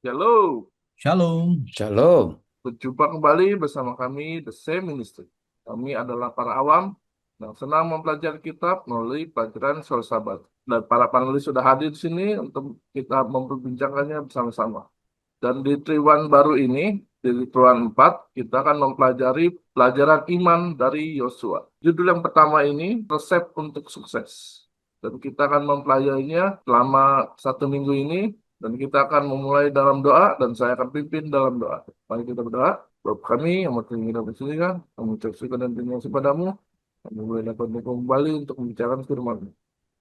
Halo, Shalom. Shalom. berjumpa kembali bersama kami The Same Ministry. Kami adalah para awam yang senang mempelajari kitab melalui pelajaran Soal Sabat. Dan para panelis sudah hadir di sini untuk kita memperbincangkannya bersama-sama. Dan di Triwulan baru ini, di Triwulan 4, kita akan mempelajari pelajaran iman dari Yosua. Judul yang pertama ini, Resep untuk Sukses. Dan kita akan mempelajarinya selama 1 minggu ini, dan kita akan memulai dalam doa, dan saya akan pimpin dalam doa. Mari kita berdoa. Bapak kami yang bertinggi dan bersyukur, kami ucap syukur dan terima kasih padamu. Kami boleh dapat kembali untuk membicarakan firman-Mu.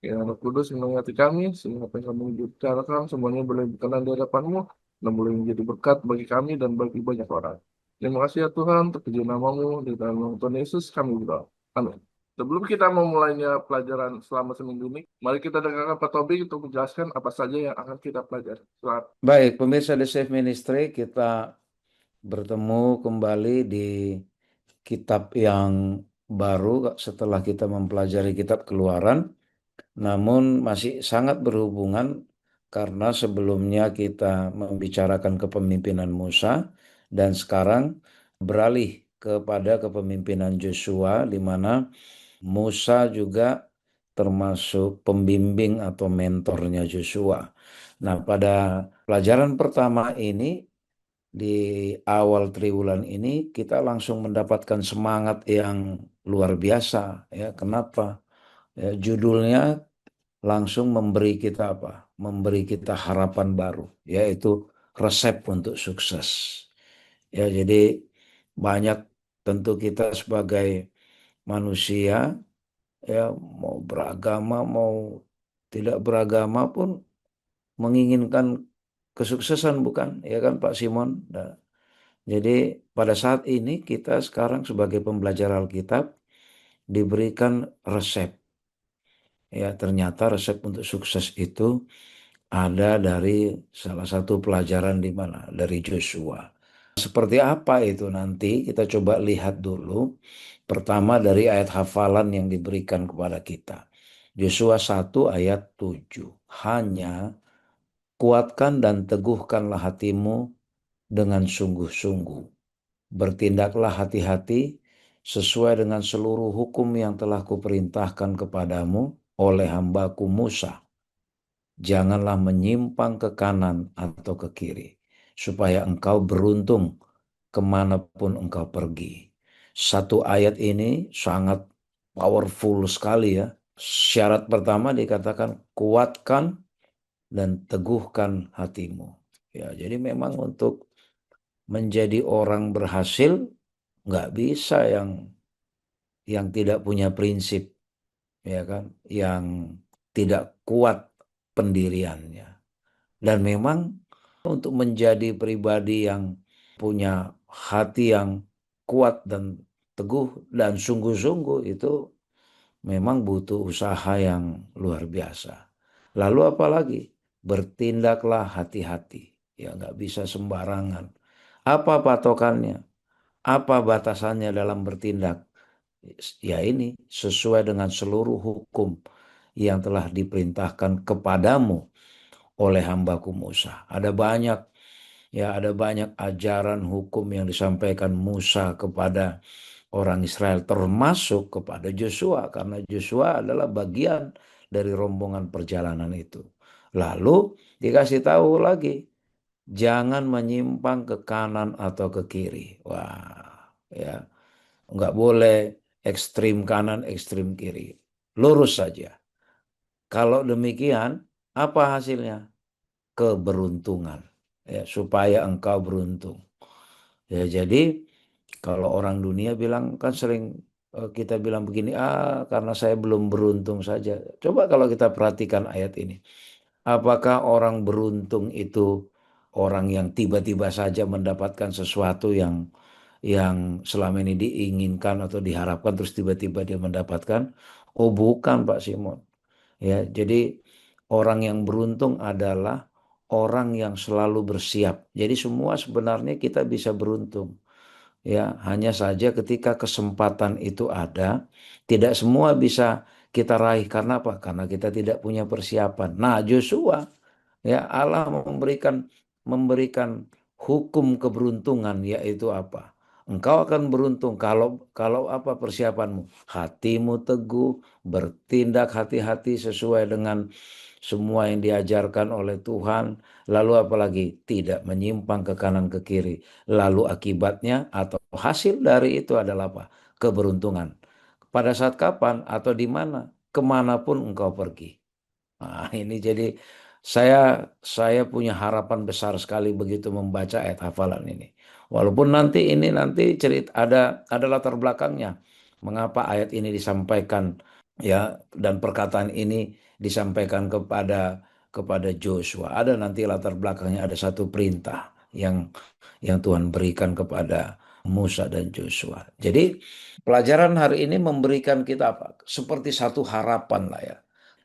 Ya Roh Kudus menyertai kami, sehingga apa yang kami bicarakan semuanya boleh berkenan di hadapan-Mu, dan boleh menjadi berkat bagi kami dan bagi banyak orang. Terima kasih ya Tuhan, terpuji nama-Mu, di dalam nama Tuhan Yesus kami berdoa. Amin. Sebelum kita memulainya pelajaran selama seminggu ini, mari kita dengarkan Pak Tobing untuk menjelaskan apa saja yang akan kita pelajari. Selamat. Baik, pemirsa The Safe Ministry, kita bertemu kembali di kitab yang baru setelah kita mempelajari kitab Keluaran, namun masih sangat berhubungan karena sebelumnya kita membicarakan kepemimpinan Musa dan sekarang beralih kepada kepemimpinan Joshua, di mana Musa juga termasuk pembimbing atau mentornya Joshua. Nah, pada pelajaran pertama ini, di awal triwulan ini, kita langsung mendapatkan semangat yang luar biasa. Ya, kenapa? Ya, judulnya langsung memberi kita apa? Memberi kita harapan baru, yaitu resep untuk sukses. Ya, jadi banyak tentu kita sebagai manusia, ya mau beragama mau tidak beragama pun menginginkan kesuksesan, bukan ya kan Pak Simon? Nah, jadi pada saat ini kita sekarang sebagai pembelajar Alkitab diberikan resep. Ya, ternyata resep untuk sukses itu ada dari salah satu pelajaran di mana? Dari Joshua. Seperti apa itu nanti kita coba lihat dulu. Pertama dari ayat hafalan yang diberikan kepada kita. Yosua 1 ayat 7. Hanya kuatkan dan teguhkanlah hatimu dengan sungguh-sungguh. Bertindaklah hati-hati sesuai dengan seluruh hukum yang telah kuperintahkan kepadamu oleh hambaku Musa. Janganlah menyimpang ke kanan atau ke kiri, supaya engkau beruntung kemanapun engkau pergi. Satu ayat ini sangat powerful sekali ya. Syarat pertama dikatakan kuatkan dan teguhkan hatimu. Ya, jadi memang untuk menjadi orang berhasil nggak bisa yang tidak punya prinsip, ya kan, yang tidak kuat pendiriannya. Dan memang untuk menjadi pribadi yang punya hati yang kuat dan teguh dan sungguh-sungguh itu memang butuh usaha yang luar biasa. Lalu apalagi? Bertindaklah hati-hati. Ya nggak bisa sembarangan. Apa patokannya? Apa batasannya dalam bertindak? Ya ini sesuai dengan seluruh hukum yang telah diperintahkan kepadamu oleh hambaku Musa. Ada banyak ajaran hukum yang disampaikan Musa kepada orang Israel, termasuk kepada Joshua, karena Joshua adalah bagian dari rombongan perjalanan itu. Lalu dikasih tahu lagi, jangan menyimpang ke kanan atau ke kiri. Wah, ya, nggak boleh ekstrim kanan, ekstrim kiri. Lurus saja. Kalau demikian, apa hasilnya? Keberuntungan. Ya, supaya engkau beruntung. Ya, jadi kalau orang dunia bilang kan sering kita bilang begini, karena saya belum beruntung saja. Coba kalau kita perhatikan ayat ini. Apakah orang beruntung itu orang yang tiba-tiba saja mendapatkan sesuatu yang selama ini diinginkan atau diharapkan terus tiba-tiba dia mendapatkan? Oh, bukan Pak Simon. Ya, jadi orang yang beruntung adalah orang yang selalu bersiap. Jadi semua sebenarnya kita bisa beruntung. Ya, hanya saja ketika kesempatan itu ada, tidak semua bisa kita raih. Karena apa? Karena kita tidak punya persiapan. Nah, Joshua, ya Allah memberikan hukum keberuntungan, yaitu apa? Engkau akan beruntung kalau apa persiapanmu? Hatimu teguh, bertindak hati-hati sesuai dengan semua yang diajarkan oleh Tuhan. Lalu apalagi tidak menyimpang ke kanan ke kiri. Lalu akibatnya atau hasil dari itu adalah apa? Keberuntungan. Pada saat kapan atau di mana? Kemanapun engkau pergi. Nah, ini jadi saya punya harapan besar sekali begitu membaca ayat hafalan ini. Walaupun nanti cerita ada latar belakangnya. Mengapa ayat ini disampaikan, ya, dan perkataan ini disampaikan kepada Joshua. Ada nanti latar belakangnya, ada satu perintah yang Tuhan berikan kepada Musa dan Joshua. Jadi pelajaran hari ini memberikan kita apa? Seperti satu harapan lah ya.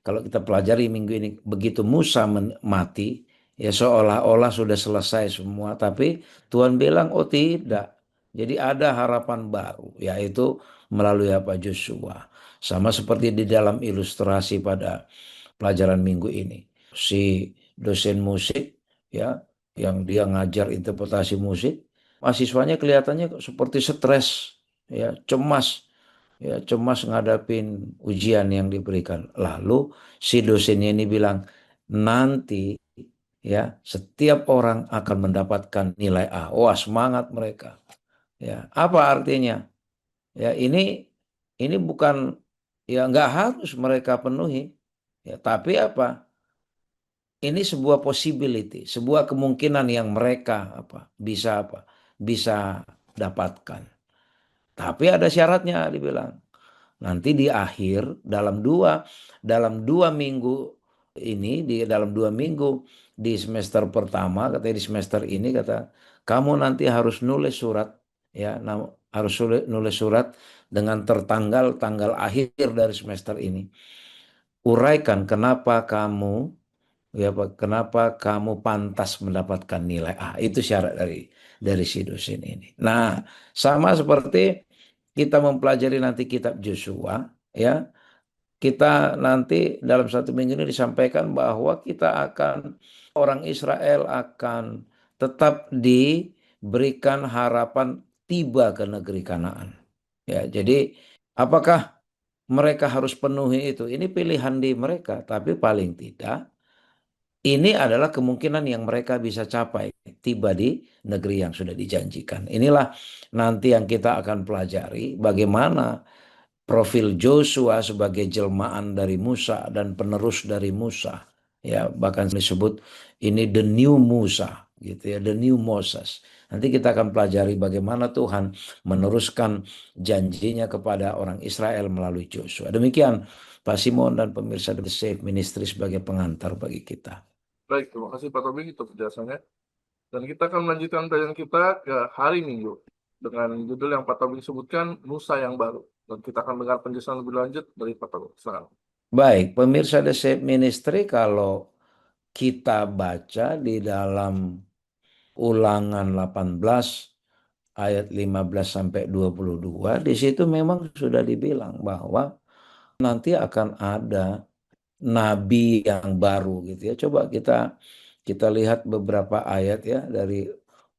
Kalau kita pelajari minggu ini, begitu Musa mati, ya seolah-olah sudah selesai semua, tapi Tuhan bilang, oh tidak. Jadi ada harapan baru, yaitu melalui apa? Joshua. Sama seperti di dalam ilustrasi pada pelajaran minggu ini. Si dosen musik, ya, yang dia ngajar interpretasi musik, mahasiswanya kelihatannya seperti stres, ya, cemas, ya, cemas ngadapin ujian yang diberikan. Lalu si dosennya ini bilang, nanti ya setiap orang akan mendapatkan nilai A. Wah, semangat mereka. Ya, apa artinya? Ya, ini bukan, ya, nggak harus mereka penuhi. Ya, tapi apa? Ini sebuah possibility, sebuah kemungkinan yang mereka bisa dapatkan. Tapi ada syaratnya, dibilang. Nanti di akhir dalam dua minggu ini, di dalam 2 minggu di semester pertama, katanya di semester ini, kata kamu nanti harus nulis surat, ya, harus nulis surat dengan tertanggal tanggal akhir dari semester ini. Uraikan kenapa kamu pantas mendapatkan nilai A. Itu syarat dari si dosen ini. Nah, sama seperti kita mempelajari nanti kitab Joshua, ya, kita nanti dalam 1 minggu ini disampaikan bahwa orang Israel akan tetap diberikan harapan tiba ke negeri Kanaan. Ya, jadi apakah mereka harus penuhi itu? Ini pilihan di mereka, tapi paling tidak ini adalah kemungkinan yang mereka bisa capai, tiba di negeri yang sudah dijanjikan. Inilah nanti yang kita akan pelajari, bagaimana profil Joshua sebagai jelmaan dari Musa dan penerus dari Musa. Ya, bahkan disebut ini the new Musa, gitu ya, the new Moses. Nanti kita akan pelajari bagaimana Tuhan meneruskan janjinya kepada orang Israel melalui Joshua. Demikian Pak Simon dan pemirsa The Safe Ministry sebagai pengantar bagi kita. Baik, terima kasih Pak Tobing untuk penjelasannya. Dan kita akan melanjutkan pelajaran kita ke hari Minggu dengan judul yang Pak Tobing sebutkan, Musa yang Baru. Dan kita akan dengar penjelasan lebih lanjut dari Pak Tobing. Silakan. Baik, pemirsa The Safe Ministry, kalau kita baca di dalam Ulangan 18 ayat 15 sampai 22, di situ memang sudah dibilang bahwa nanti akan ada nabi yang baru, gitu ya. Coba kita lihat beberapa ayat ya dari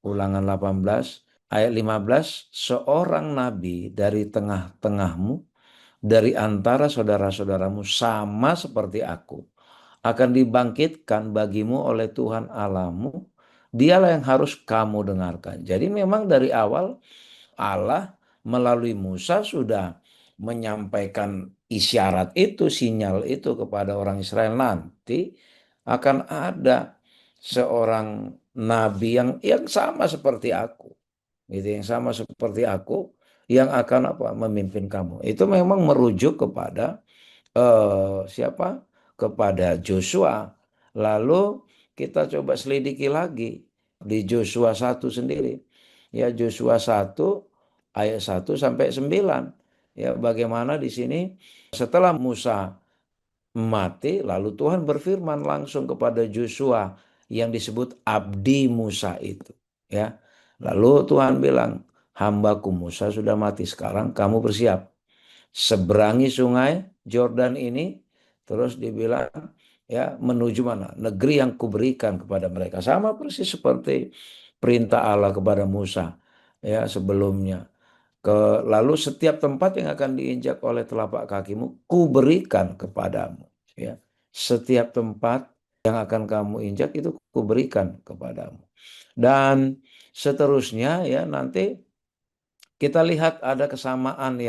Ulangan 18 ayat 15, seorang nabi dari tengah-tengahmu, dari antara saudara-saudaramu, sama seperti aku, akan dibangkitkan bagimu oleh Tuhan Allahmu. Dialah yang harus kamu dengarkan. Jadi memang dari awal Allah melalui Musa sudah menyampaikan isyarat itu, sinyal itu kepada orang Israel, nanti akan ada seorang nabi yang sama seperti aku, gitu, yang sama seperti aku, yang akan memimpin kamu. Itu memang merujuk kepada siapa? Kepada Joshua. Lalu kita coba selidiki lagi di Joshua 1 sendiri. Ya, Joshua 1 ayat 1 sampai 9. Ya, bagaimana di sini setelah Musa mati, lalu Tuhan berfirman langsung kepada Joshua yang disebut Abdi Musa itu. Ya, lalu Tuhan bilang, hambaku Musa sudah mati, sekarang kamu bersiap seberangi sungai Jordan ini. Terus dibilang, ya menuju mana? Negeri yang kuberikan kepada mereka. Sama persis seperti perintah Allah kepada Musa ya sebelumnya. Lalu setiap tempat yang akan diinjak oleh telapak kakimu, kuberikan kepadamu. Ya, setiap tempat yang akan kamu injak itu kuberikan kepadamu. Dan seterusnya ya nanti kita lihat ada kesamaan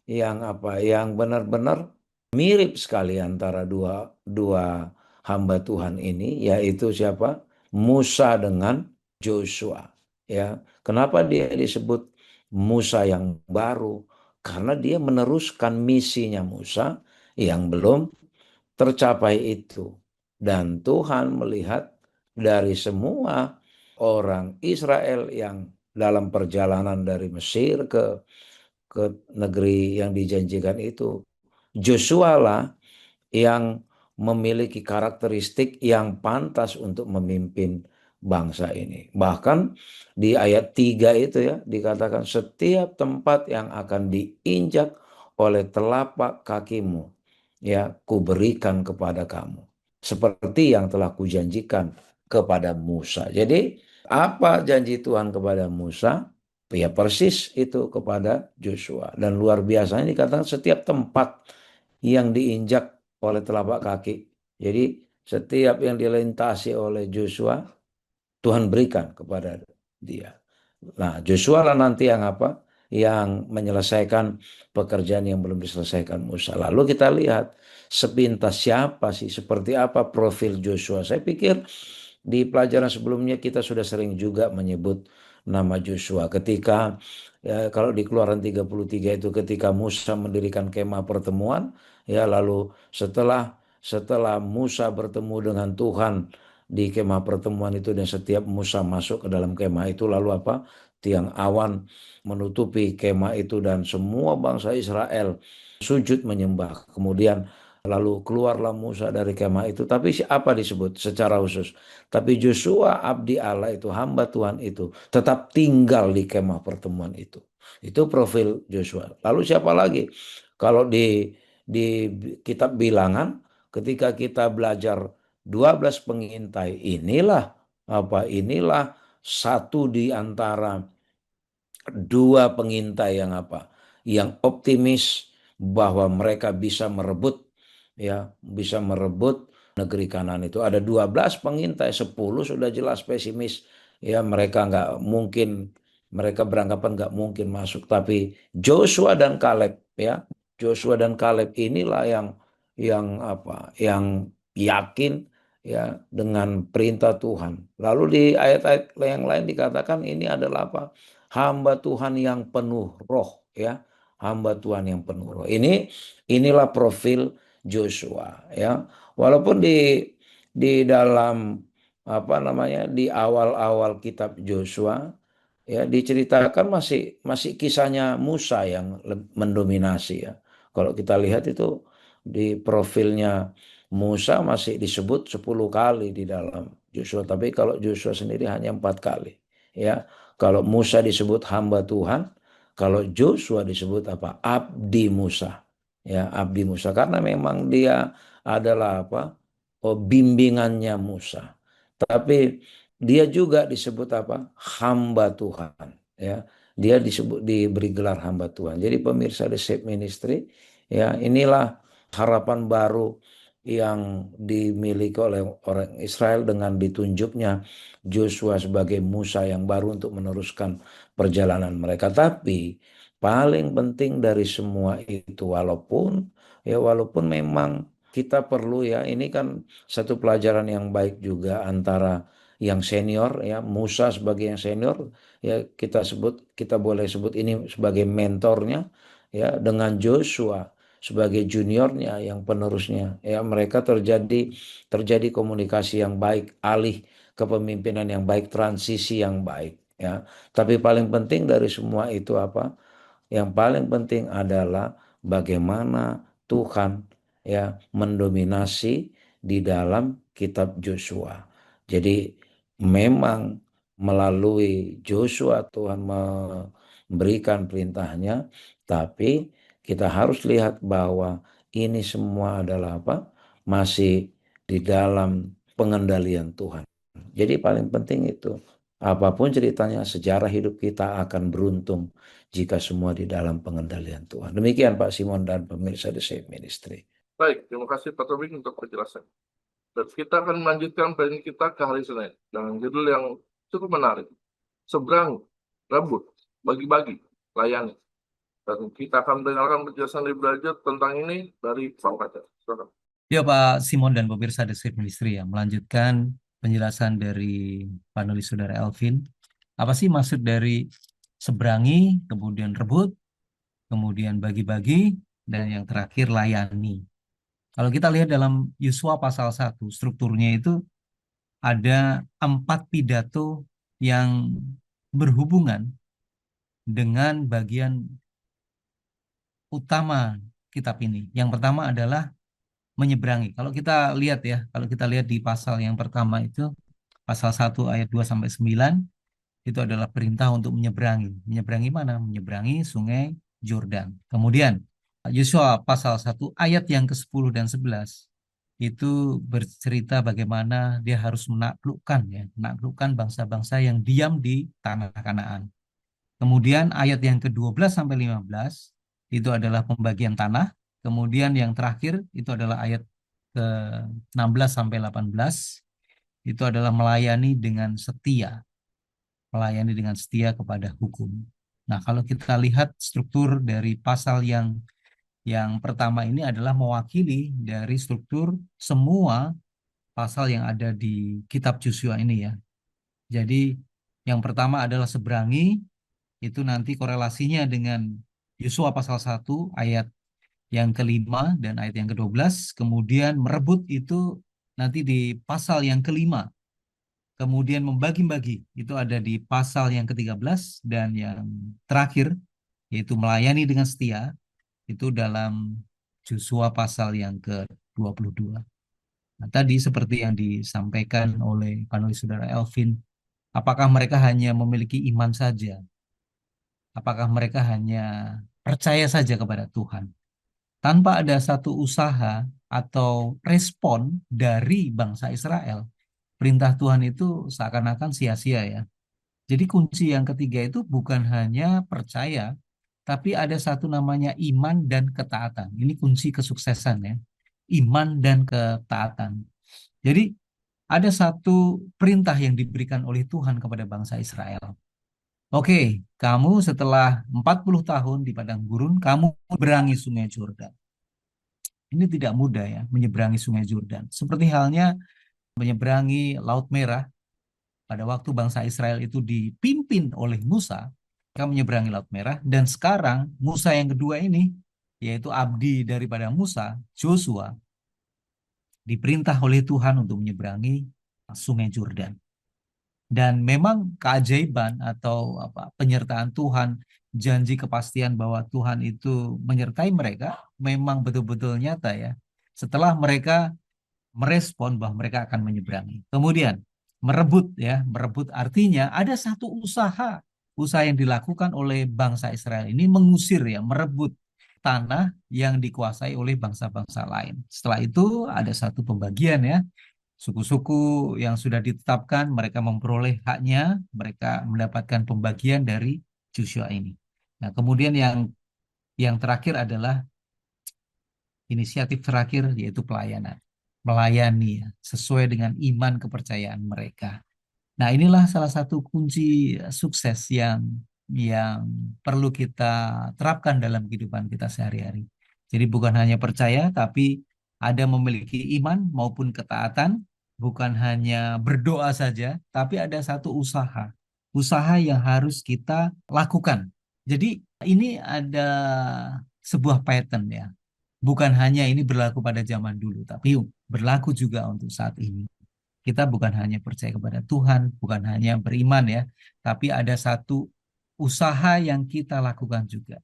yang apa? Yang benar-benar mirip sekali antara dua dua hamba Tuhan ini, yaitu siapa? Musa dengan Joshua. Ya, kenapa dia disebut Musa yang baru? Karena dia meneruskan misinya Musa yang belum tercapai itu. Dan Tuhan melihat dari semua orang Israel yang dalam perjalanan dari Mesir ke negeri yang dijanjikan itu, Joshua lah yang memiliki karakteristik yang pantas untuk memimpin bangsa ini. Bahkan di ayat 3 itu ya dikatakan setiap tempat yang akan diinjak oleh telapak kakimu ya kuberikan kepada kamu seperti yang telah kujanjikan kepada Musa. Jadi apa janji Tuhan kepada Musa? Ya persis itu kepada Joshua. Dan luar biasanya dikatakan setiap tempat yang diinjak oleh telapak kaki. Jadi setiap yang dilintasi oleh Joshua, Tuhan berikan kepada dia. Nah, Joshua lah nanti yang apa? Yang menyelesaikan pekerjaan yang belum diselesaikan Musa. Lalu kita lihat sepintas siapa sih, seperti apa profil Joshua. Saya pikir di pelajaran sebelumnya kita sudah sering juga menyebut nama Joshua. Ketika ya, kalau di Keluaran 33 itu ketika Musa mendirikan kemah pertemuan, ya lalu setelah Musa bertemu dengan Tuhan di kemah pertemuan itu dan setiap Musa masuk ke dalam kemah itu lalu apa? Tiang awan menutupi kemah itu dan semua bangsa Israel sujud menyembah. Kemudian lalu keluarlah Musa dari kemah itu. Tapi apa disebut secara khusus? Tapi Joshua abdi Allah itu, hamba Tuhan itu tetap tinggal di kemah pertemuan itu. Itu profil Joshua. Lalu siapa lagi? Kalau di kitab Bilangan ketika kita belajar 12 pengintai inilah satu di antara dua pengintai yang apa? Yang optimis bahwa mereka bisa merebut negeri Kanaan itu. Ada 12 pengintai, 10 sudah jelas pesimis. Ya, mereka beranggapan nggak mungkin masuk, tapi Joshua dan Kaleb Joshua dan Kaleb inilah yang yakin ya dengan perintah Tuhan. Lalu di ayat-ayat yang lain dikatakan ini adalah apa? Hamba Tuhan yang penuh roh ya, hamba Tuhan yang penuh roh. Inilah profil Joshua ya. Walaupun di dalam apa namanya di awal-awal kitab Joshua ya diceritakan masih masih kisahnya Musa yang mendominasi ya. Kalau kita lihat itu di profilnya Musa masih disebut 10 kali di dalam Joshua, tapi kalau Joshua sendiri hanya 4 kali ya. Kalau Musa disebut hamba Tuhan, kalau Joshua disebut apa? Abdi Musa. Ya, abdi Musa karena memang dia adalah apa? Oh, bimbingannya Musa. Tapi dia juga disebut apa? Hamba Tuhan, ya. Dia diberi gelar hamba Tuhan. Jadi pemirsa The Shape Ministry, ya, inilah harapan baru yang dimiliki oleh orang Israel dengan ditunjuknya Joshua sebagai Musa yang baru untuk meneruskan perjalanan mereka. Tapi paling penting dari semua itu walaupun memang kita perlu ya ini kan satu pelajaran yang baik juga antara yang senior ya Musa sebagai yang senior ya kita boleh sebut ini sebagai mentornya ya dengan Joshua sebagai juniornya yang penerusnya ya mereka terjadi komunikasi yang baik alih kepemimpinan yang baik transisi yang baik ya tapi paling penting dari semua itu apa yang paling penting adalah bagaimana Tuhan ya mendominasi di dalam kitab Joshua. Jadi memang melalui Joshua Tuhan memberikan perintahnya, tapi kita harus lihat bahwa ini semua adalah apa? Masih di dalam pengendalian Tuhan. Jadi paling penting itu, apapun ceritanya, sejarah hidup kita akan beruntung jika semua di dalam pengendalian Tuhan. Demikian Pak Simon dan pemirsa The Save Ministry. Baik, terima kasih Pak Tobing untuk penjelasan. Dan kita akan melanjutkan plan kita ke hari Senin dengan judul yang cukup menarik. Seberang, rebut, bagi-bagi, layani. Dan kita akan mendengarkan penjelasan lebih lanjut tentang ini dari Pak Fajar. Silakan. Ya Pak Simon dan pemirsa The Save Ministry ya, melanjutkan penjelasan dari panelis saudara Elvin. Apa sih maksud dari seberangi, kemudian rebut, kemudian bagi-bagi, dan yang terakhir layani. Kalau kita lihat dalam Yosua pasal 1, strukturnya itu ada 4 pidato yang berhubungan dengan bagian utama kitab ini. Yang pertama adalah menyeberangi. Kalau kita lihat ya, kalau kita lihat di pasal yang pertama itu, pasal 1 ayat 2 sampai 9, itu adalah perintah untuk menyeberangi. Menyeberangi mana? Menyeberangi sungai Yordan. Kemudian, Yosua pasal 1 ayat yang ke-10 dan 11, itu bercerita bagaimana dia harus menaklukkan ya, menaklukkan bangsa-bangsa yang diam di tanah Kanaan. Kemudian ayat yang ke-12 sampai 15 itu adalah pembagian tanah. Kemudian yang terakhir itu adalah ayat ke-16 sampai 18 itu adalah melayani dengan setia. Melayani dengan setia kepada hukum. Nah, kalau kita lihat struktur dari pasal yang pertama ini adalah mewakili dari struktur semua pasal yang ada di kitab Yosua ini ya. Jadi yang pertama adalah seberangi, itu nanti korelasinya dengan Yosua pasal 1 ayat yang kelima dan ayat yang ke-12. Kemudian merebut itu nanti di pasal yang kelima. Kemudian membagi-bagi itu ada di pasal yang ke-13 dan yang terakhir yaitu melayani dengan setia itu dalam Yosua pasal yang ke-22. Nah, tadi seperti yang disampaikan oleh panelis saudara Elvin, apakah mereka hanya memiliki iman saja? Apakah mereka hanya percaya saja kepada Tuhan? Tanpa ada satu usaha atau respon dari bangsa Israel, perintah Tuhan itu seakan-akan sia-sia ya. Jadi kunci yang ketiga itu bukan hanya percaya, tapi ada satu namanya iman dan ketaatan. Ini kunci kesuksesan ya. Iman dan ketaatan. Jadi ada satu perintah yang diberikan oleh Tuhan kepada bangsa Israel. Oke, kamu setelah 40 tahun di padang gurun, kamu berangi sungai Yordan. Ini tidak mudah ya, menyeberangi sungai Yordan. Seperti halnya menyeberangi Laut Merah, pada waktu bangsa Israel itu dipimpin oleh Musa, mereka menyeberangi Laut Merah, dan sekarang Musa yang kedua ini, yaitu abdi daripada Musa, Joshua, diperintah oleh Tuhan untuk menyeberangi sungai Yordan. Dan memang keajaiban atau penyertaan Tuhan, janji kepastian bahwa Tuhan itu menyertai mereka, memang betul-betul nyata ya. Setelah mereka merespon bahwa mereka akan menyeberangi. Kemudian merebut ya, merebut artinya ada satu usaha yang dilakukan oleh bangsa Israel ini mengusir ya, merebut tanah yang dikuasai oleh bangsa-bangsa lain. Setelah itu ada satu pembagian ya, suku-suku yang sudah ditetapkan mereka memperoleh haknya, mereka mendapatkan pembagian dari Joshua ini. Nah, kemudian yang terakhir adalah inisiatif terakhir yaitu pelayanan. Melayani ya, sesuai dengan iman kepercayaan mereka. Nah, inilah salah satu kunci sukses yang perlu kita terapkan dalam kehidupan kita sehari-hari. Jadi bukan hanya percaya, tapi ada memiliki iman maupun ketaatan, bukan hanya berdoa saja, tapi ada satu usaha yang harus kita lakukan. Jadi ini ada sebuah pattern ya. Bukan hanya ini berlaku pada zaman dulu, tapi berlaku juga untuk saat ini. Kita bukan hanya percaya kepada Tuhan, bukan hanya beriman ya, tapi ada satu usaha yang kita lakukan juga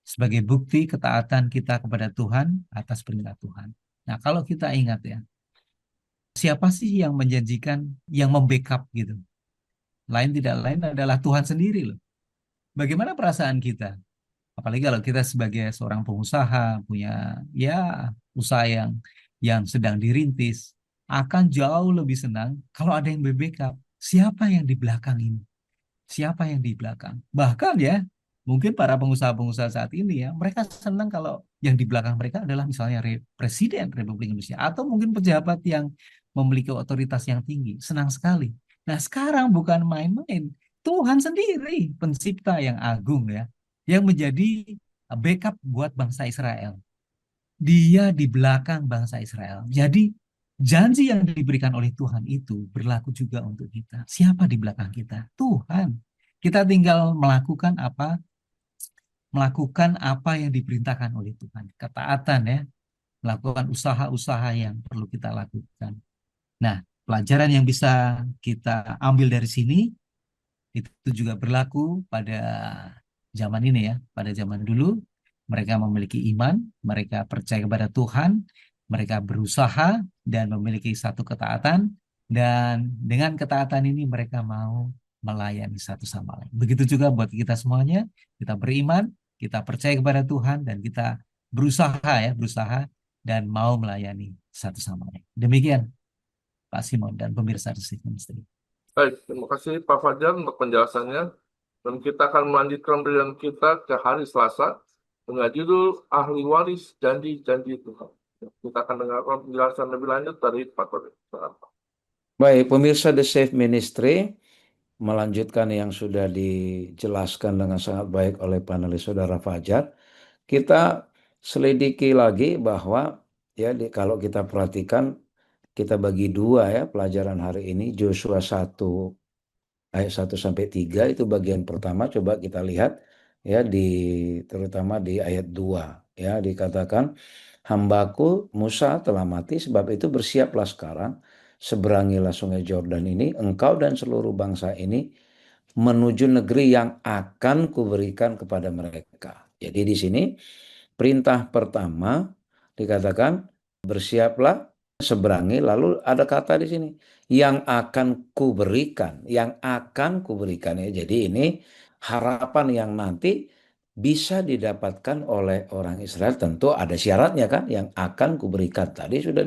sebagai bukti ketaatan kita kepada Tuhan atas perintah Tuhan. Nah, kalau kita ingat ya, siapa sih yang menjanjikan, yang membackup gitu? Lain tidak lain adalah Tuhan sendiri loh. Bagaimana perasaan kita? Apalagi kalau kita sebagai seorang pengusaha punya ya usaha yang sedang dirintis. akan jauh lebih senang kalau ada yang backup. Siapa yang di belakang ini? Siapa yang di belakang? Bahkan ya, mungkin para pengusaha-pengusaha saat ini ya, mereka senang kalau yang di belakang mereka adalah misalnya Presiden Republik Indonesia atau mungkin pejabat yang memiliki otoritas yang tinggi. Senang sekali. Nah, sekarang bukan main-main. Tuhan sendiri, pencipta yang agung ya, yang menjadi backup buat bangsa Israel. Dia di belakang bangsa Israel. Jadi janji yang diberikan oleh Tuhan itu berlaku juga untuk kita. Siapa di belakang kita? Tuhan. Kita tinggal melakukan apa yang diperintahkan oleh Tuhan. Ketaatan ya, melakukan usaha-usaha yang perlu kita lakukan. Nah, pelajaran yang bisa kita ambil dari sini itu juga berlaku pada zaman ini ya. Pada zaman dulu mereka memiliki iman, mereka percaya kepada Tuhan, mereka berusaha dan memiliki satu ketaatan, dan dengan ketaatan ini mereka mau melayani satu sama lain. Begitu juga buat kita semuanya, kita beriman, kita percaya kepada Tuhan, dan kita berusaha dan mau melayani satu sama lain. Demikian Pak Simon dan pemirsa The Safe Ministry. Baik, terima kasih Pak Fajar untuk penjelasannya. Dan kita akan melanjutkan pembelajaran kita ke hari Selasa dengan judul Ahli Waris Janji-Janji Tuhan. Kita akan dengarkan penjelasan lebih lanjut dari Pak Fajar. Baik, pemirsa The Safe Ministry, melanjutkan yang sudah dijelaskan dengan sangat baik oleh panelis Saudara Fajar, kita selidiki lagi bahwa ya kalau kita perhatikan, kita bagi dua ya pelajaran hari ini, Joshua 1 ayat 1 sampai 3 itu bagian pertama. Coba kita lihat ya terutama di ayat 2 ya, dikatakan, hambaku Musa telah mati, sebab itu bersiaplah sekarang, seberangilah sungai Yordan ini, engkau dan seluruh bangsa ini, menuju negeri yang akan kuberikan kepada mereka. Jadi di sini perintah pertama dikatakan bersiaplah, seberangi, lalu ada kata di sini yang akan kuberikan, yang akan kuberikan ya. Jadi ini harapan yang nanti bisa didapatkan oleh orang Israel, tentu ada syaratnya kan, yang akan kuberikan. Tadi sudah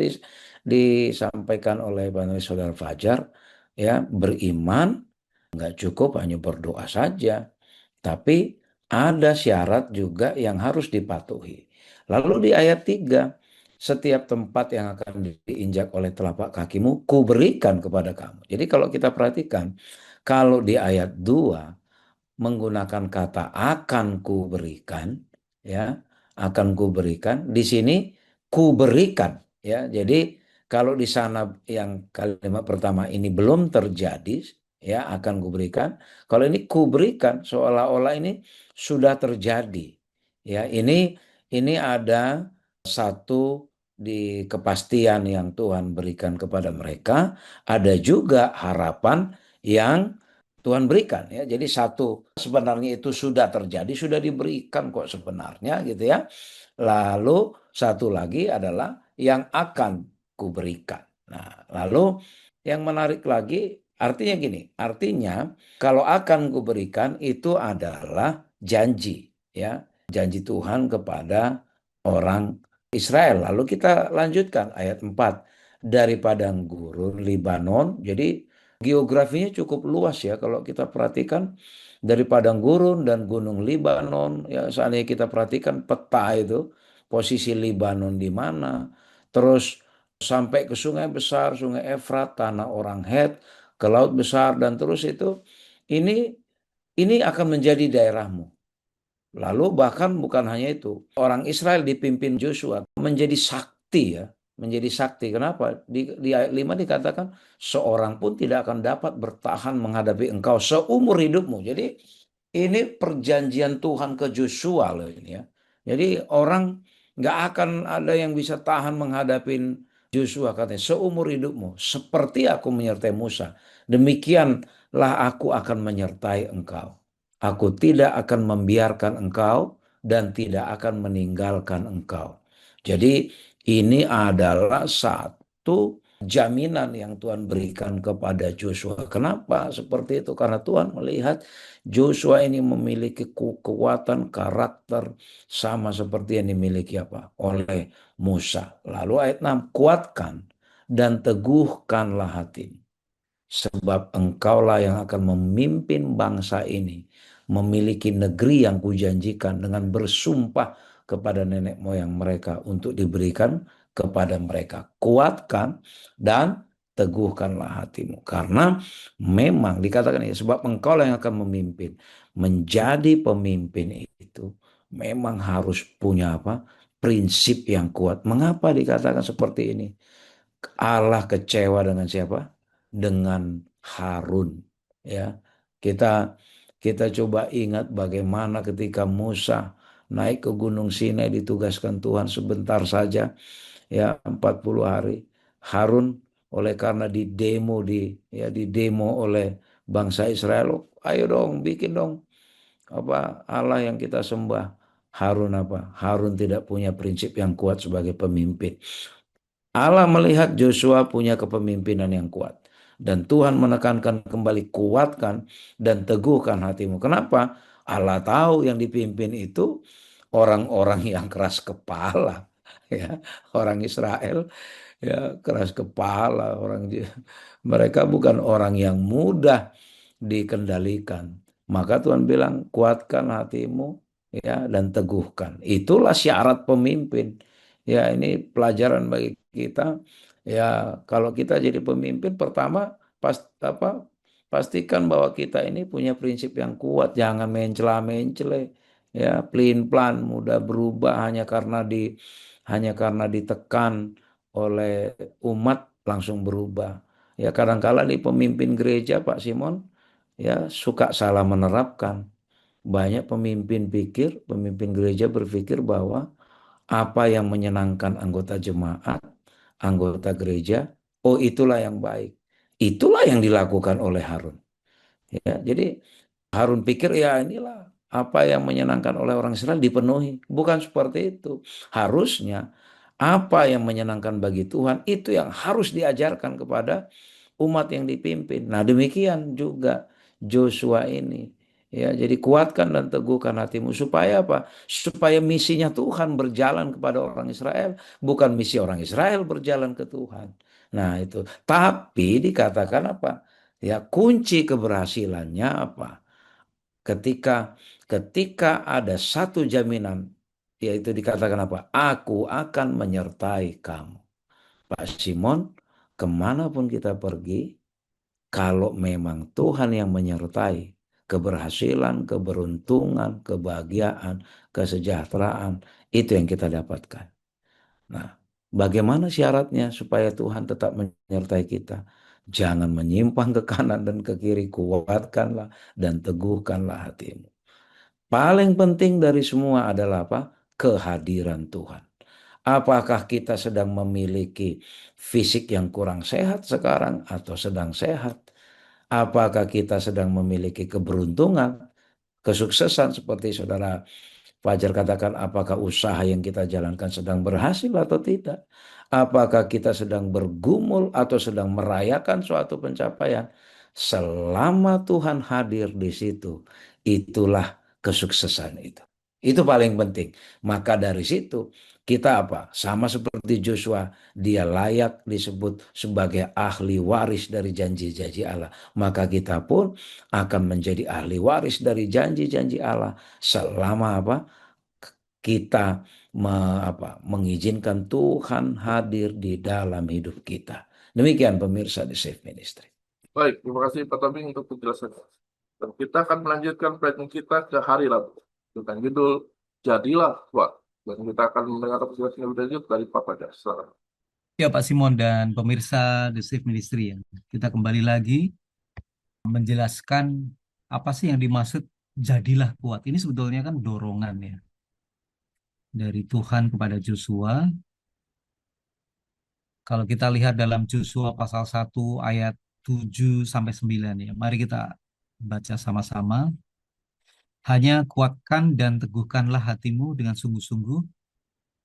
disampaikan oleh panelis Saudara Fajar ya, beriman nggak cukup hanya berdoa saja, tapi ada syarat juga yang harus dipatuhi. Lalu di ayat 3, setiap tempat yang akan diinjak oleh telapak kakimu, kuberikan kepada kamu. Jadi kalau kita perhatikan, kalau di ayat 2 menggunakan kata akan kuberikan, ya, akan kuberikan, di sini kuberikan, ya. Jadi kalau di sana yang kalimat pertama ini belum terjadi, ya, akan kuberikan. Kalau ini kuberikan, seolah-olah ini sudah terjadi, ya. Ini ada satu di kepastian yang Tuhan berikan kepada mereka, ada juga harapan yang Tuhan berikan ya. Jadi satu, sebenarnya itu sudah terjadi, sudah diberikan kok sebenarnya gitu ya. Lalu satu lagi adalah yang akan kuberikan. Nah, lalu yang menarik lagi artinya gini, artinya kalau akan kuberikan itu adalah janji ya, janji Tuhan kepada orang Israel. Lalu kita lanjutkan ayat 4, dari padang gurun Libanon. Jadi geografinya cukup luas ya kalau kita perhatikan, dari padang gurun dan gunung Libanon ya. Seandainya kita perhatikan peta itu, posisi Libanon di mana, terus sampai ke sungai besar, sungai Efrat, tanah orang Het, ke laut besar, dan terus itu ini akan menjadi daerahmu. Lalu bahkan bukan hanya itu, orang Israel dipimpin Joshua menjadi sakti ya, menjadi sakti. Kenapa? Di ayat 5 dikatakan seorang pun tidak akan dapat bertahan menghadapi engkau seumur hidupmu. Jadi ini perjanjian Tuhan ke Joshua loh ini ya. Jadi orang nggak akan ada yang bisa tahan menghadapi Joshua, katanya seumur hidupmu. Seperti aku menyertai Musa, demikianlah aku akan menyertai engkau. Aku tidak akan membiarkan engkau dan tidak akan meninggalkan engkau. Jadi ini adalah satu jaminan yang Tuhan berikan kepada Joshua. Kenapa seperti itu? Karena Tuhan melihat Joshua ini memiliki kekuatan karakter sama seperti yang dimiliki oleh Musa. Lalu ayat 6, kuatkan dan teguhkanlah hatimu. Sebab engkaulah yang akan memimpin bangsa ini, memiliki negeri yang kujanjikan dengan bersumpah kepada nenek moyang mereka untuk diberikan kepada mereka. Kuatkan dan teguhkanlah hatimu. Karena memang dikatakan ya, sebab engkaulah yang akan memimpin. Menjadi pemimpin itu memang harus punya apa? Prinsip yang kuat. Mengapa dikatakan seperti ini? Allah kecewa dengan siapa? Dengan Harun. Ya, kita kita coba ingat bagaimana ketika Musa naik ke Gunung Sinai ditugaskan Tuhan sebentar saja, ya 40 hari. Harun oleh karena didemo oleh bangsa Israel, ayo dong bikin dong apa Allah yang kita sembah. Harun apa? Harun tidak punya prinsip yang kuat sebagai pemimpin. Allah melihat Joshua punya kepemimpinan yang kuat. Dan Tuhan menekankan kembali, kuatkan dan teguhkan hatimu. Kenapa? Allah tahu yang dipimpin itu orang-orang yang keras kepala. Ya, orang Israel ya keras kepala. Mereka bukan orang yang mudah dikendalikan. Maka Tuhan bilang, kuatkan hatimu ya dan teguhkan. Itulah syarat pemimpin. Ya, ini pelajaran bagi kita. Ya, kalau kita jadi pemimpin, pertama pastikan bahwa kita ini punya prinsip yang kuat, jangan mencela-mencele. Ya, pelin-pelan mudah berubah hanya karena ditekan oleh umat langsung berubah. Ya, kadang-kala di pemimpin gereja Pak Simon ya suka salah menerapkan. Banyak pemimpin gereja berpikir bahwa apa yang menyenangkan anggota jemaat, anggota gereja, oh itulah yang baik. Itulah yang dilakukan oleh Harun. Ya, jadi Harun pikir ya inilah apa yang menyenangkan oleh orang Israel dipenuhi. Bukan seperti itu. Harusnya apa yang menyenangkan bagi Tuhan itu yang harus diajarkan kepada umat yang dipimpin. Nah, demikian juga Joshua ini. Ya, jadi kuatkan dan teguhkan hatimu supaya apa? Supaya misinya Tuhan berjalan kepada orang Israel, bukan misi orang Israel berjalan ke Tuhan. Nah, itu. Tapi dikatakan apa? Ya, kunci keberhasilannya apa? Ketika ketika ada satu jaminan, yaitu dikatakan apa? Aku akan menyertai kamu. Pak Simon, kemanapun kita pergi, kalau memang Tuhan yang menyertai, keberhasilan, keberuntungan, kebahagiaan, kesejahteraan, itu yang kita dapatkan. Nah, bagaimana syaratnya supaya Tuhan tetap menyertai kita? Jangan menyimpang ke kanan dan ke kiri, kuatkanlah dan teguhkanlah hatimu. Paling penting dari semua adalah apa? Kehadiran Tuhan. Apakah kita sedang memiliki fisik yang kurang sehat sekarang atau sedang sehat? Apakah kita sedang memiliki keberuntungan, kesuksesan seperti saudara Fajar katakan, apakah usaha yang kita jalankan sedang berhasil atau tidak? Apakah kita sedang bergumul atau sedang merayakan suatu pencapaian? Selama Tuhan hadir di situ, itulah kesuksesan itu. Itu paling penting. Maka dari situ kita apa? Sama seperti Joshua, dia layak disebut sebagai ahli waris dari janji-janji Allah. Maka kita pun akan menjadi ahli waris dari janji-janji Allah selama apa? Kita mengizinkan Tuhan hadir di dalam hidup kita. Demikian pemirsa di Safe Ministry. Baik, terima kasih Pak Tobing untuk penjelasannya. Dan kita akan melanjutkan pelajaran kita ke hari Rabu dengan judul Jadilah Kuat. Dan kita akan mendengar penjelasan lebih lanjut dari Pak Fajar. Silakan. Ya Pak Simon dan pemirsa The Safe Ministry ya. Kita kembali lagi menjelaskan apa sih yang dimaksud jadilah kuat. Ini sebetulnya kan dorongan ya dari Tuhan kepada Joshua. Kalau kita lihat dalam Joshua pasal 1 ayat 7 sampai 9 ya. Mari kita baca sama-sama. Hanya kuatkan dan teguhkanlah hatimu dengan sungguh-sungguh,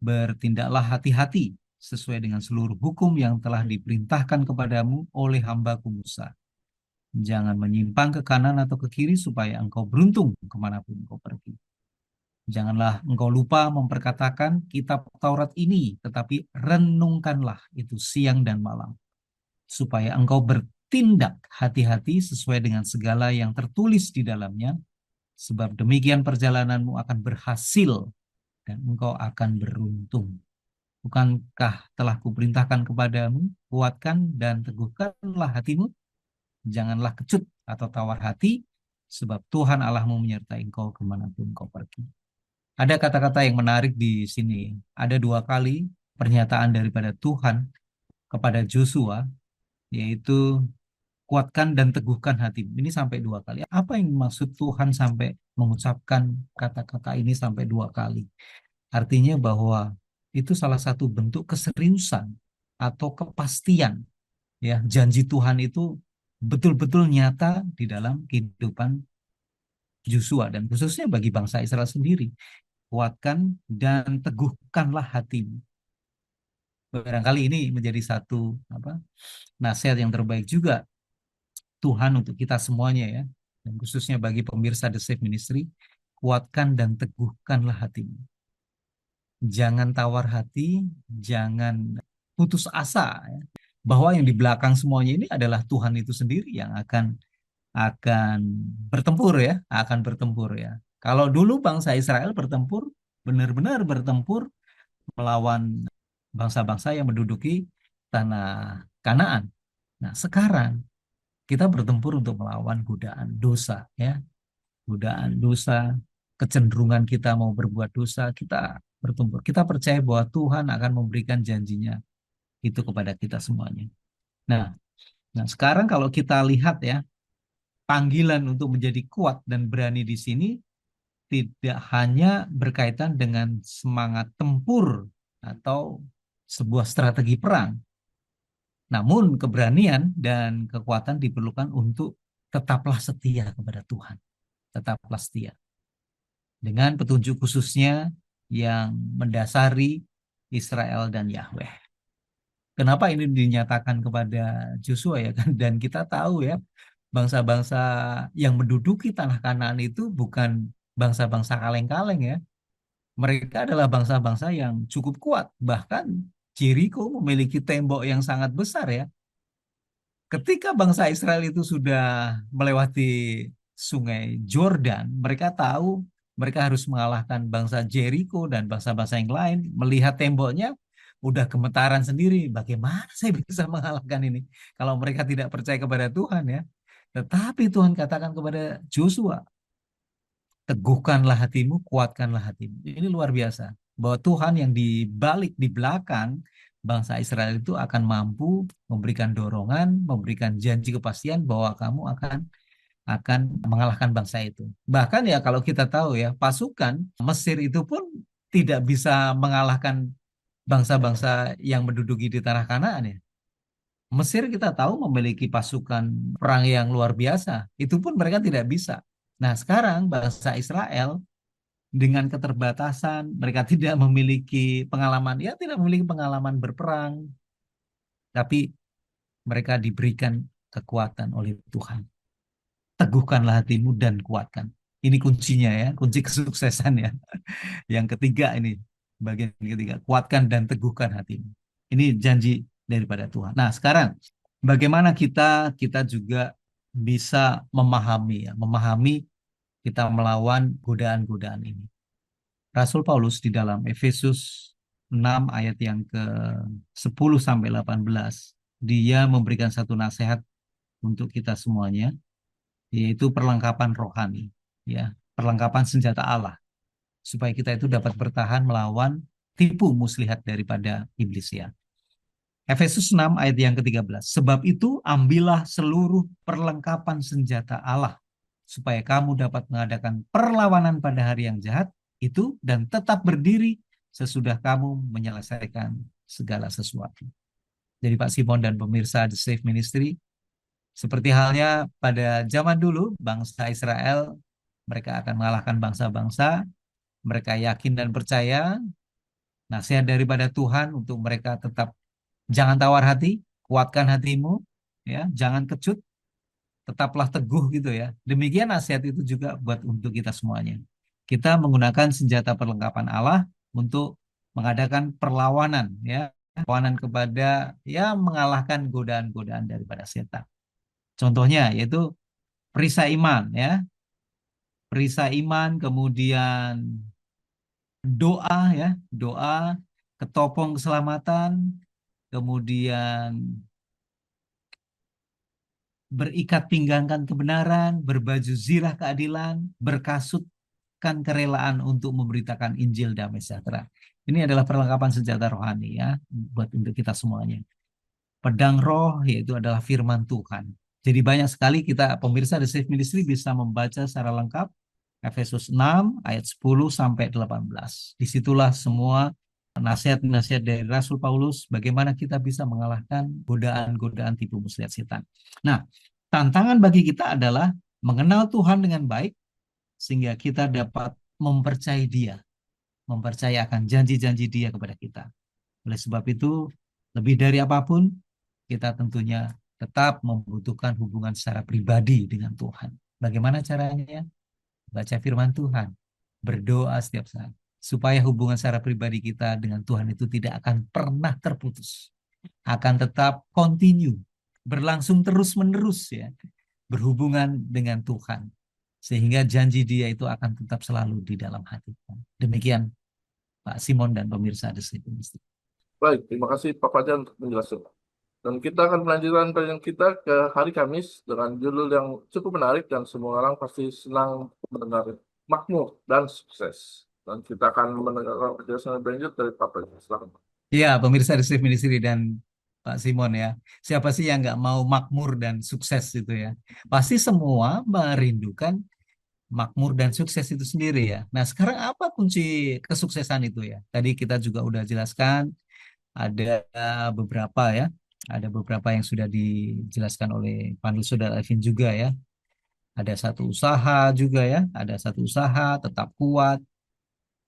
bertindaklah hati-hati sesuai dengan seluruh hukum yang telah diperintahkan kepadamu oleh hamba-Ku Musa. Jangan menyimpang ke kanan atau ke kiri supaya engkau beruntung kemanapun engkau pergi. Janganlah engkau lupa memperkatakan kitab Taurat ini, tetapi renungkanlah itu siang dan malam, supaya engkau bertindak hati-hati sesuai dengan segala yang tertulis di dalamnya, sebab demikian perjalananmu akan berhasil dan engkau akan beruntung. Bukankah telah kuperintahkan kepadamu, kuatkan dan teguhkanlah hatimu, janganlah kecut atau tawar hati, sebab Tuhan Allahmu menyertai engkau kemanapun engkau pergi. Ada kata-kata yang menarik di sini. Ada 2 kali pernyataan daripada Tuhan kepada Joshua, yaitu kuatkan dan teguhkan hatimu. Ini sampai 2 kali. Apa yang maksud Tuhan sampai mengucapkan kata-kata ini sampai 2 kali? Artinya bahwa itu salah satu bentuk keseriusan atau kepastian. Ya, janji Tuhan itu betul-betul nyata di dalam kehidupan Joshua dan khususnya bagi bangsa Israel sendiri. Kuatkan dan teguhkanlah hatimu. Barangkali ini menjadi satu nasihat yang terbaik juga Tuhan untuk kita semuanya ya. Dan khususnya bagi pemirsa The Safe Ministry, kuatkan dan teguhkanlah hatimu. Jangan tawar hati, jangan putus asa ya, bahwa yang di belakang semuanya ini adalah Tuhan itu sendiri yang akan bertempur ya, akan bertempur ya. Kalau dulu bangsa Israel bertempur, benar-benar bertempur melawan bangsa-bangsa yang menduduki tanah Kanaan. Nah, sekarang kita bertempur untuk melawan godaan dosa ya, godaan dosa, kecenderungan kita mau berbuat dosa, kita bertempur. Kita percaya bahwa Tuhan akan memberikan janjinya itu kepada kita semuanya. Nah, sekarang kalau kita lihat ya, panggilan untuk menjadi kuat dan berani di sini tidak hanya berkaitan dengan semangat tempur atau sebuah strategi perang, namun keberanian dan kekuatan diperlukan untuk tetaplah setia kepada Tuhan, tetaplah setia dengan petunjuk khususnya yang mendasari Israel dan Yahweh. Kenapa ini dinyatakan kepada Joshua ya kan? Dan kita tahu ya, bangsa-bangsa yang menduduki tanah Kanaan itu bukan bangsa-bangsa kaleng-kaleng ya. Mereka adalah bangsa-bangsa yang cukup kuat. Bahkan Jericho memiliki tembok yang sangat besar ya. Ketika bangsa Israel itu sudah melewati sungai Jordan, mereka tahu mereka harus mengalahkan bangsa Jericho dan bangsa-bangsa yang lain. Melihat temboknya, udah gemetaran sendiri. Bagaimana saya bisa mengalahkan ini? Kalau mereka tidak percaya kepada Tuhan ya. Tetapi Tuhan katakan kepada Joshua, teguhkanlah hatimu, kuatkanlah hatimu. Ini luar biasa. Bahwa Tuhan yang di balik, di belakang bangsa Israel itu akan mampu memberikan dorongan, memberikan janji kepastian bahwa kamu akan mengalahkan bangsa itu. Bahkan ya kalau kita tahu ya, pasukan Mesir itu pun tidak bisa mengalahkan bangsa-bangsa yang menduduki di tanah Kanaan ya. Mesir kita tahu memiliki pasukan perang yang luar biasa. Itu pun mereka tidak bisa. Nah, sekarang bangsa Israel dengan keterbatasan, mereka tidak memiliki pengalaman, ya tidak memiliki pengalaman berperang, tapi mereka diberikan kekuatan oleh Tuhan. Teguhkanlah hatimu dan kuatkan. Ini kuncinya ya, kunci kesuksesan ya. Yang ketiga ini, bagian ketiga, kuatkan dan teguhkan hatimu. Ini janji daripada Tuhan. Nah, sekarang bagaimana kita juga bisa memahami kita melawan godaan-godaan ini. Rasul Paulus di dalam Efesus 6 ayat yang ke-10 sampai 18, dia memberikan satu nasihat untuk kita semuanya, yaitu perlengkapan rohani, ya, perlengkapan senjata Allah, supaya kita itu dapat bertahan melawan tipu muslihat daripada iblis ya. Efesus 6 ayat yang ke-13. Sebab itu ambillah seluruh perlengkapan senjata Allah, supaya kamu dapat mengadakan perlawanan pada hari yang jahat itu dan tetap berdiri sesudah kamu menyelesaikan segala sesuatu. Jadi Pak Simon dan pemirsa The Safe Ministry, seperti halnya pada zaman dulu, bangsa Israel, mereka akan mengalahkan bangsa-bangsa, mereka yakin dan percaya, nasihat daripada Tuhan untuk mereka tetap jangan tawar hati, kuatkan hatimu, ya, jangan kecut, tetaplah teguh gitu ya. Demikian nasihat itu juga buat untuk kita semuanya. kita menggunakan senjata perlengkapan Allah untuk mengadakan perlawanan, ya, perlawanan kepada, ya, mengalahkan godaan-godaan daripada setan. Contohnya yaitu perisai iman, ya, perisai iman, kemudian doa, ya, doa, ketopong keselamatan, kemudian berikat pinggangkan kebenaran, berbaju zirah keadilan, berkasutkan kerelaan untuk memberitakan Injil damai sejahtera. Ini adalah perlengkapan senjata rohani, ya, buat untuk kita semuanya. Pedang roh yaitu adalah firman Tuhan. Jadi banyak sekali kita pemirsa The Safe Ministry bisa membaca secara lengkap Efesus 6 ayat 10 sampai 18. Disitulah semua nasihat-nasihat dari Rasul Paulus bagaimana kita bisa mengalahkan godaan-godaan tipu muslihat setan. Nah, tantangan bagi kita adalah mengenal Tuhan dengan baik sehingga kita dapat mempercayai Dia, mempercayai akan janji-janji Dia kepada kita. Oleh sebab itu, lebih dari apapun, kita tentunya tetap membutuhkan hubungan secara pribadi dengan Tuhan. Bagaimana caranya? Baca firman Tuhan, berdoa setiap saat, supaya hubungan secara pribadi kita dengan Tuhan itu tidak akan pernah terputus, akan tetap continue, berlangsung terus-menerus, ya, berhubungan dengan Tuhan, sehingga janji Dia itu akan tetap selalu di dalam hati kita. Demikian Pak Simon dan pemirsa The Safe Ministry. Baik, terima kasih Pak Fajar untuk penjelasan. Dan kita akan melanjutkan perjalanan kita ke hari Kamis dengan judul yang cukup menarik dan semua orang pasti senang mendengar, makmur dan sukses. Dan kita akan mendengarkan penjelasan lebih lanjut dari Pak Fajar. Silakan. Ya, pemirsa The Safe Ministry dan Pak Simon, ya. Siapa sih yang nggak mau makmur dan sukses itu, ya? Pasti semua merindukan makmur dan sukses itu sendiri, ya. Nah, sekarang apa kunci kesuksesan itu, ya? Tadi kita juga udah jelaskan ada beberapa, ya. Ada beberapa yang sudah dijelaskan oleh panel saudara Alvin juga, ya. Ada satu usaha juga, ya. Ada satu usaha, tetap kuat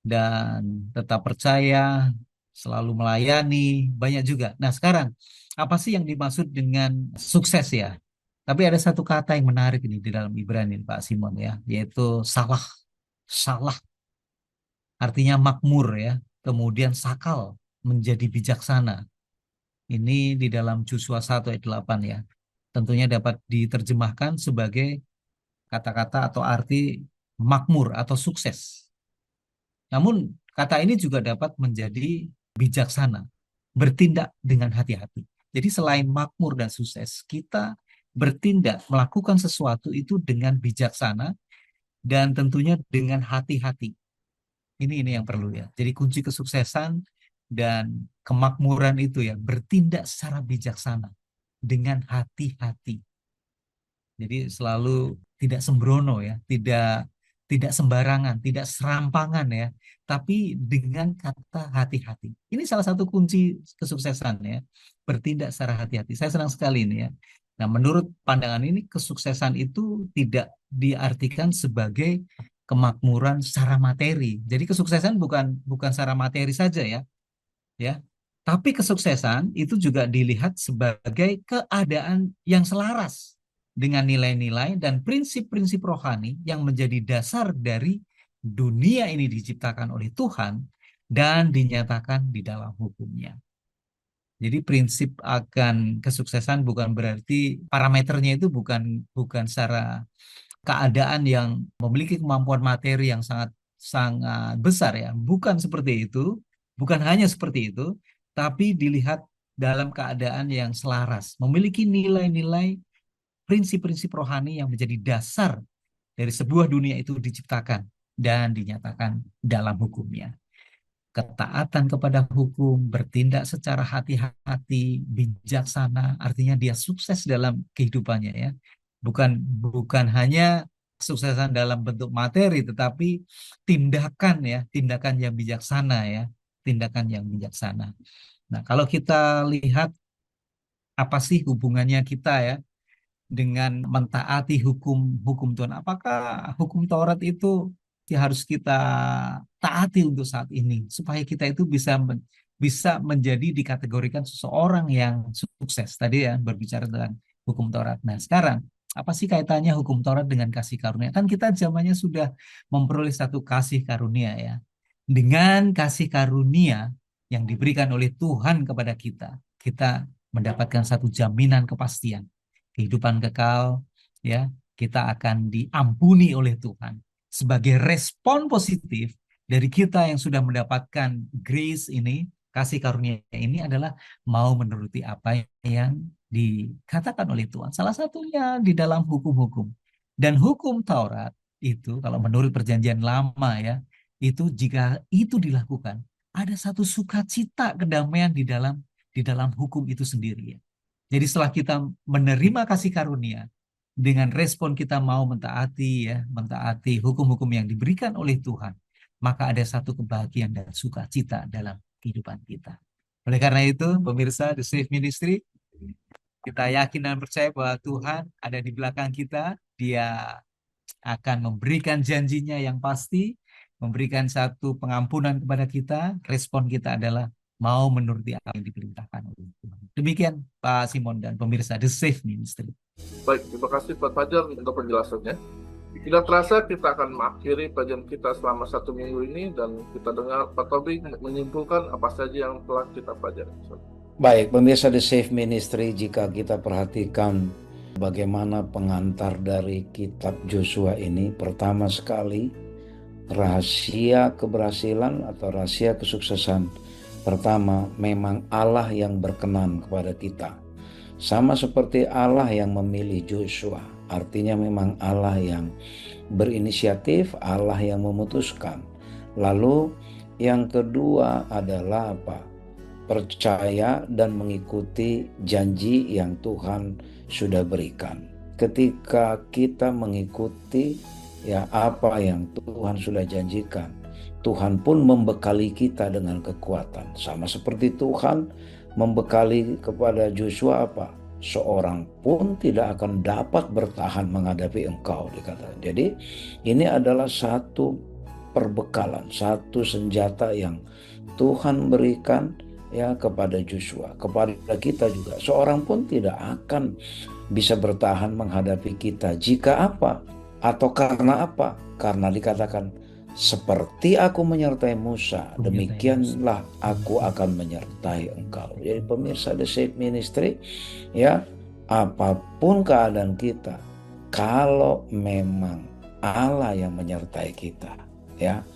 dan tetap percaya, selalu melayani, banyak juga. Nah, sekarang apa sih yang dimaksud dengan sukses, ya? Tapi ada satu kata yang menarik ini di dalam Ibrani, Pak Simon, ya, yaitu salah. Salah artinya makmur, ya. Kemudian sakal menjadi bijaksana. Ini di dalam Joshua 1 ayat 8, ya. Tentunya dapat diterjemahkan sebagai kata-kata atau arti makmur atau sukses. Namun kata ini juga dapat menjadi bijaksana, bertindak dengan hati-hati. Jadi selain makmur dan sukses, kita bertindak, melakukan sesuatu itu dengan bijaksana dan tentunya dengan hati-hati. Ini yang perlu, ya. Jadi kunci kesuksesan dan kemakmuran itu, ya, bertindak secara bijaksana dengan hati-hati. Jadi selalu tidak sembrono, ya, tidak sembarangan, tidak serampangan, ya, tapi dengan kata hati-hati. Ini salah satu kunci kesuksesan, ya, bertindak secara hati-hati. Saya senang sekali ini, ya. Nah, menurut pandangan ini kesuksesan itu tidak diartikan sebagai kemakmuran secara materi. Jadi kesuksesan bukan secara materi saja, ya. Tapi kesuksesan itu juga dilihat sebagai keadaan yang selaras dengan nilai-nilai dan prinsip-prinsip rohani yang menjadi dasar dari dunia ini diciptakan oleh Tuhan dan dinyatakan di dalam hukumnya. Jadi prinsip akan kesuksesan bukan berarti parameternya itu bukan secara keadaan yang memiliki kemampuan materi yang sangat sangat besar, ya. Bukan seperti itu, bukan hanya seperti itu, tapi dilihat dalam keadaan yang selaras, memiliki nilai-nilai prinsip-prinsip rohani yang menjadi dasar dari sebuah dunia itu diciptakan dan dinyatakan dalam hukumnya. Ketaatan kepada hukum, bertindak secara hati-hati, bijaksana, artinya dia sukses dalam kehidupannya, ya. Bukan hanya kesuksesan dalam bentuk materi, tetapi tindakan, ya, tindakan yang bijaksana, ya, tindakan yang bijaksana. Nah, kalau kita lihat apa sih hubungannya kita, ya, dengan mentaati hukum Tuhan. Apakah hukum Taurat itu harus kita taati untuk saat ini supaya kita itu bisa menjadi dikategorikan seseorang yang sukses. Tadi, ya, berbicara tentang hukum Taurat. Nah, sekarang apa sih kaitannya hukum Taurat dengan kasih karunia? Kan kita zamannya sudah memperoleh satu kasih karunia ya. Dengan kasih karunia yang diberikan oleh Tuhan kepada kita, kita mendapatkan satu jaminan kepastian kehidupan kekal ya. Kita akan diampuni oleh Tuhan. Sebagai respon positif dari kita yang sudah mendapatkan grace ini, kasih karunia ini adalah mau menuruti apa yang dikatakan oleh Tuhan. Salah satunya di dalam hukum-hukum. Dan hukum Taurat itu kalau menurut perjanjian lama ya, itu jika itu dilakukan, ada satu sukacita kedamaian di dalam hukum itu sendiri ya. Jadi setelah kita menerima kasih karunia, dengan respon kita mau mentaati ya, mentaati hukum-hukum yang diberikan oleh Tuhan, maka ada satu kebahagiaan dan sukacita dalam kehidupan kita. Oleh karena itu, pemirsa The Safe Ministry, kita yakin dan percaya bahwa Tuhan ada di belakang kita. Dia akan memberikan janjinya yang pasti, memberikan satu pengampunan kepada kita. Respon kita adalah mau menuruti apa yang diperintahkan oleh Tuhan. Demikian Pak Simon dan pemirsa The Safe Ministry. Baik, terima kasih Pak Fajar untuk penjelasannya. Tidak terasa kita akan mengakhiri pelajaran kita selama 1 minggu ini, dan kita dengar Pak Tobi menyimpulkan apa saja yang telah kita pelajari. Baik, pemirsa The Safe Ministry, jika kita perhatikan bagaimana pengantar dari kitab Joshua ini, pertama sekali rahasia keberhasilan atau rahasia kesuksesan pertama, memang Allah yang berkenan kepada kita. Sama seperti Allah yang memilih Joshua, artinya memang Allah yang berinisiatif, Allah yang memutuskan. Lalu yang kedua adalah apa? Percaya dan mengikuti janji yang Tuhan sudah berikan. Ketika kita mengikuti ya apa yang Tuhan sudah janjikan, Tuhan pun membekali kita dengan kekuatan. Sama seperti Tuhan membekali kepada Joshua apa? Seorang pun tidak akan dapat bertahan menghadapi engkau, dikatakan. Jadi ini adalah satu perbekalan, satu senjata yang Tuhan berikan ya kepada Joshua, kepada kita juga. Seorang pun tidak akan bisa bertahan menghadapi kita jika apa? Atau karena apa? Karena dikatakan seperti aku menyertai Musa, demikianlah aku akan menyertai engkau. Jadi pemirsa The Safe Ministry, ya, apapun keadaan kita, kalau memang Allah yang menyertai kita, ya,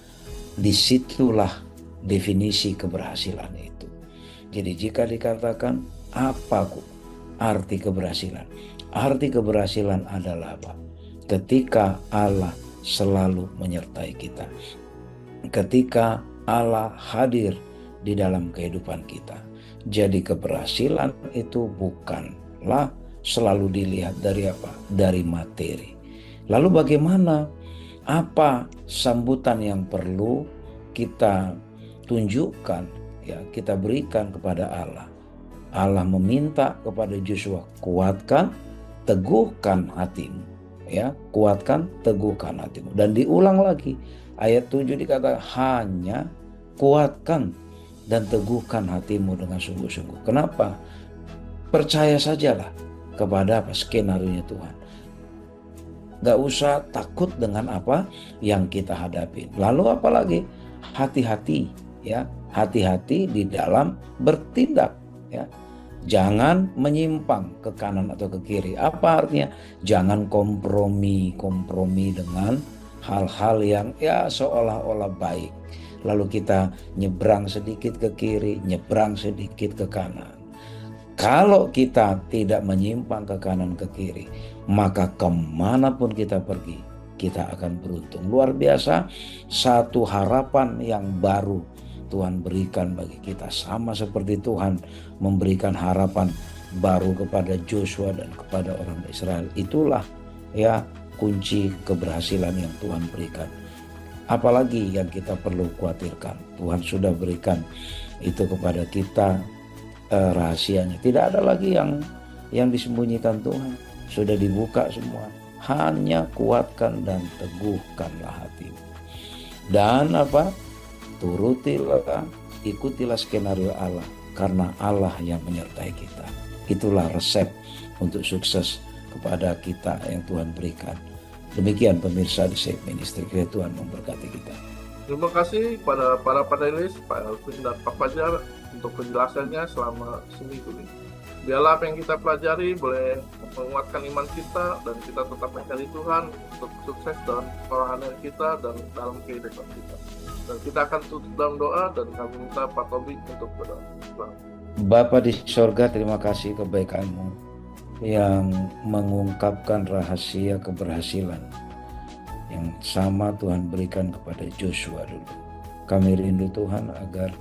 disitulah definisi keberhasilan itu. Jadi jika dikatakan apa arti keberhasilan? Arti keberhasilan adalah apa? Ketika Allah selalu menyertai kita. Ketika Allah hadir di dalam kehidupan kita. Jadi keberhasilan itu bukanlah selalu dilihat dari apa? Dari materi. Lalu bagaimana? Apa sambutan yang perlu kita tunjukkan, ya, kita berikan kepada Allah? Allah meminta kepada Joshua, kuatkan, teguhkan hatimu. Ya, kuatkan, teguhkan hatimu. Dan diulang lagi ayat 7 dikatakan hanya kuatkan dan teguhkan hatimu dengan sungguh-sungguh. Kenapa? Percaya sajalah kepada apa skenario Tuhan. Gak usah takut dengan apa yang kita hadapi. Lalu apalagi? Hati-hati, ya, hati-hati di dalam bertindak, ya. Jangan menyimpang ke kanan atau ke kiri. Apa artinya? Jangan kompromi dengan hal-hal yang ya seolah-olah baik. Lalu kita nyebrang sedikit ke kiri, nyebrang sedikit ke kanan. Kalau kita tidak menyimpang ke kanan ke kiri, maka kemanapun kita pergi, kita akan beruntung. Luar biasa, satu harapan yang baru Tuhan berikan bagi kita, sama seperti Tuhan memberikan harapan baru kepada Joshua dan kepada orang Israel. Itulah ya kunci keberhasilan yang Tuhan berikan. Apalagi yang kita perlu khawatirkan? Tuhan sudah berikan itu kepada kita, rahasianya. Tidak ada lagi yang disembunyikan Tuhan. Sudah dibuka semua. Hanya kuatkan dan teguhkanlah hatimu. Dan apa? Turutilah, ikutilah skenario Allah, karena Allah yang menyertai kita. Itulah resep untuk sukses kepada kita yang Tuhan berikan. Demikian pemirsa di Save Ministry, kiranya Tuhan memberkati kita. Terima kasih pada para panelis, Pak Elvin dan Pak Fajar, untuk penjelasannya selama seminggu ini. Biarlah apa yang kita pelajari boleh menguatkan iman kita, dan kita tetap mencari Tuhan untuk sukses dalam perorangan kita dan dalam kehidupan kita. Dan kita akan tutup dalam doa, dan kami minta Pak Tobi untuk berdoa. Selamat. Bapa di sorga, terima kasih kebaikan-Mu yang mengungkapkan rahasia keberhasilan yang sama Tuhan berikan kepada Joshua dulu. Kami rindu Tuhan agar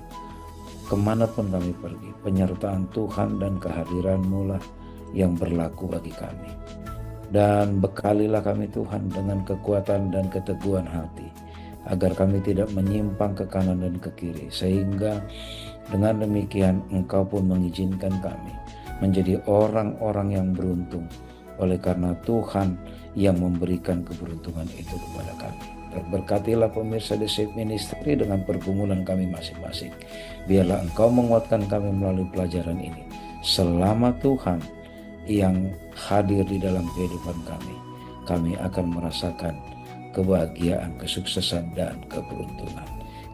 kemanapun kami pergi, penyertaan Tuhan dan kehadiran-Mu lah yang berlaku bagi kami. Dan bekalilah kami Tuhan dengan kekuatan dan keteguhan hati, agar kami tidak menyimpang ke kanan dan ke kiri, sehingga dengan demikian Engkau pun mengizinkan kami menjadi orang-orang yang beruntung, oleh karena Tuhan yang memberikan keberuntungan itu kepada kami. Berkatilah pemirsa The Save Ministry dengan pergumulan kami masing-masing. Biarlah Engkau menguatkan kami melalui pelajaran ini. Selama Tuhan yang hadir di dalam kehidupan kami akan merasakan kebahagiaan, kesuksesan, dan keberuntungan.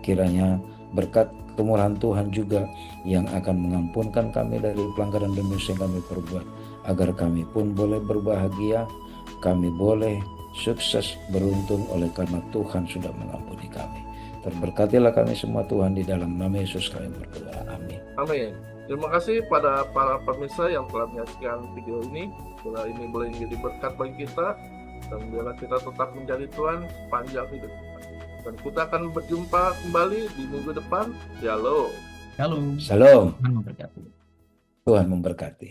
Kiranya berkat kemurahan Tuhan juga yang akan mengampunkan kami dari pelanggaran dan dosa yang kami perbuat, agar kami pun boleh berbahagia, kami boleh sukses, beruntung oleh karena Tuhan sudah mengampuni kami. Terberkatilah kami semua Tuhan, di dalam nama Yesus kami berdoa. Amin. Amin. Terima kasih pada para pemirsa yang telah menyaksikan video ini. Bila ini boleh menjadi berkat bagi kita, dan biarlah kita tetap mencari Tuhan sepanjang hidup kita. Dan kita akan berjumpa kembali di minggu depan. Shalom. Shalom. Shalom. Tuhan memberkati. Tuhan memberkati.